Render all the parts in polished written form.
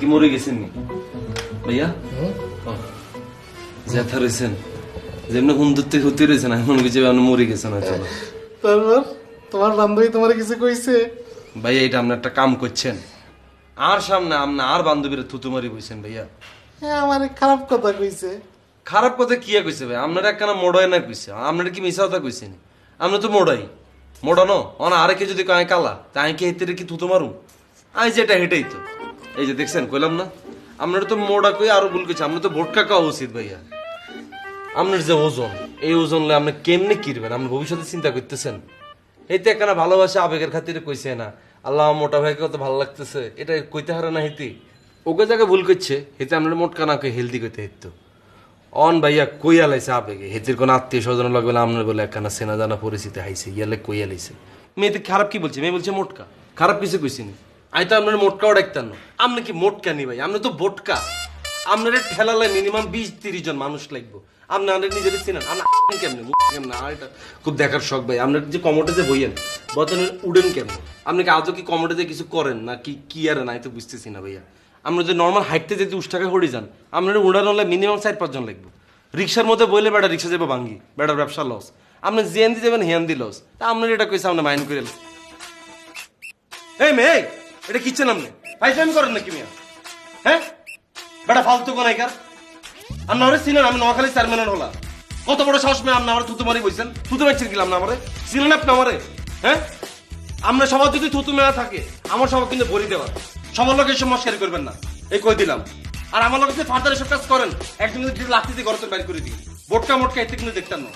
কি মরে গেছেন নি ভাইয়া? জ্যাথা রয়েছেন যেমনি হুন্দুর থেকে হতে রয়েছেন এমন কিছু আপনি মরে গেছেন হয়তো। তারপর তোমার বান্ধবী তোমার কিছু কইছে? ভাইয়া এটা আপনি একটা কাম করছেন, আর সামনে আপনি আর বান্ধবীরা থুতু মারি বইছেন ভাইয়া। হ্যাঁ, আমার খারাপ কথা কইছে। খারাপ কথা কি কইছে ভাই? আপনার একখানা মোড়াই না কইছে, আপনার কি মিশা কথা কইছেন? আপনি তো মোড়াই মোড়ানো অনা আরেকে যদি কয় কালা তা আমি কি হেতে কি থুতু মারুম? আমি যেটা হেঁটেই তো এই যে দেখছেন কইলাম না আপনার তো মোড়া কই আরো ভুল কইছে। আপনি তো ভোটকা খাওয়া উচিত ভাইয়া। আপনার যে ওজন এই ওজন আপনি কেমনে কিরবেন? আপনি ভবিষ্যতে চিন্তা করতেছেন? এইতে একখানা ভালোবাসা আবেগের খাতিরে কইছে না আল্লাহ মোটা ভাইকে কত ভালো লাগতেছে এটা কইতে হারে না হেতি ওকে জায়গায় ভুল করছে হেতে আপনার মোটকা না কই হেলদি কইতে হেততো অন ভাইয়া কইয়া লাইছে আবেগে হেতির কোন আত্মীয় স্বজন লাগবে না আপনার বলে একখানা সেনা জানা পরিচিতি হাইছে ইয়ালে কইয়া লাইছে। মেয়েতে খারাপ কি বলছে? মেয়ে বলছে মোটকা। খারাপ কিছু কইছিনি আমি তো আপনার মোটকাও ডাকতাম না। আপনি কি মোটকা নি ভাই? আপনি তো বোটকা। আপনার ঠেলালে মিনিমাম 20-30 জন মানুষ লাগবে। আপনি আমাদের নিজের চিনেন কেমনে কেমন? এটা খুব দেখার শখ ভাই। আপনার যে কমোটে যে বইয়েন বতনের উডেন কেমন? আপনি কি আজও কি কমোটে যে কিছু করেন না কি কি আর নাই তো বুঝতেছি না ভাইয়া। আমরা যে নর্মাল হাইটতে যদি 20 টাকা হয়ে যান আপনার উড়ান হলে মিনিমাম 4-5 জন লাগবে। রিক্সার মধ্যে বইলে বেটা রিক্সা যাবো ভাঙ্গি বেটার ব্যবসা লস। আপনি জেন দিয়ে যাবেন হেয়ান দি লস। তা আপনার এটা কইছে আপনি মাইন্ড করে এই মেয়ে এটা কিচ্ছেন আপনি ফাইজলামি করেন নাকি মিয়া? হ্যাঁ বেটা ফালতু কোনাইকার। আপনি আমার চিনেন আমি নোয়াখালী চেয়ারম্যানের হলা কত বড় সাহস মেয়ে আপনি আমার থুতু মারি বইছেন? থুতু মারছেন কিলাম না আমারে চিনেন আপনি আমারে? হ্যাঁ আমরা সবার যদি থুতু মেয়া থাকে আমার সবার কিন্তু ভরি দেওয়ার সবার লোক এসব মস্কারি করবেন না এই কই দিলাম। আর আমার লোক যদি ফার্দার এসব কাজ করেন একদিন যদি লাঠি দিয়ে ঘর বাইর করে দিই বোটকা মোটকা এতে কিন্তু দেখতেন না।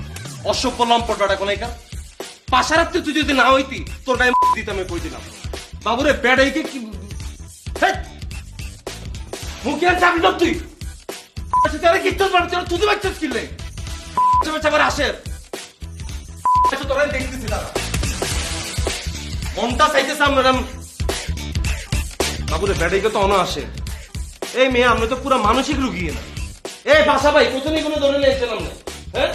অসভ্য লম্পট বেটা কোনাইকার। পাশারাত্রি তুই যদি না হইতি তোর গায়ে দিতাম আমি কই দিলাম। বাবুরে বেড়াইকে কি মুখে আর চাবি না তুই তারা কি তোর তুই বাচ্চা কিনলে আবার আসে তোরা দেখতেছি দাদা মনটা চাইতেছে ম্যাডাম বাবুরে বেড়াইকে তো অন আসে। এই মেয়ে আমরা তো পুরো মানসিক রুগিয়ে না। এই বাসা ভাই কোথাও কোনো ধরে নিয়েছিলাম না। হ্যাঁ